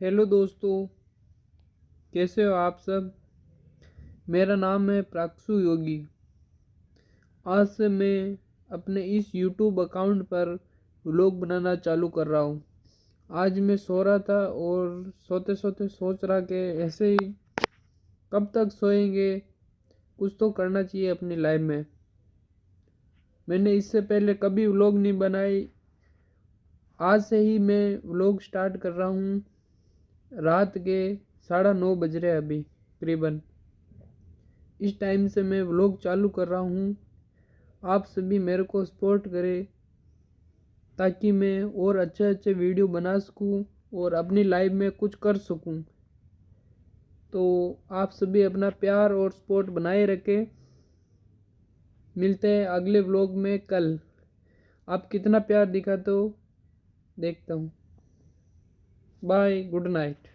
Hello दोस्तों, कैसे हो आप सब। मेरा नाम है प्राक्षु योगी। आज से मैं अपने इस यूट्यूब अकाउंट पर व्लॉग बनाना चालू कर रहा हूँ। आज मैं सो रहा था और सोते सोते सोच रहा कि ऐसे ही कब तक सोएंगे, कुछ तो करना चाहिए अपनी लाइफ में। मैंने इससे पहले कभी व्लॉग नहीं बनाई। आज से ही मैं व्लॉग स्टार्ट कर रहा हूँ। रात के 9:30 बज रहे हैं अभी करीबन। इस टाइम से मैं व्लॉग चालू कर रहा हूँ। आप सभी मेरे को सपोर्ट करें ताकि मैं और अच्छे अच्छे वीडियो बना सकूँ और अपनी लाइफ में कुछ कर सकूँ। तो आप सभी अपना प्यार और सपोर्ट बनाए रखें। मिलते हैं अगले व्लॉग में कल। आप कितना प्यार दिखाते हो देखता हूँ। Bye, good night.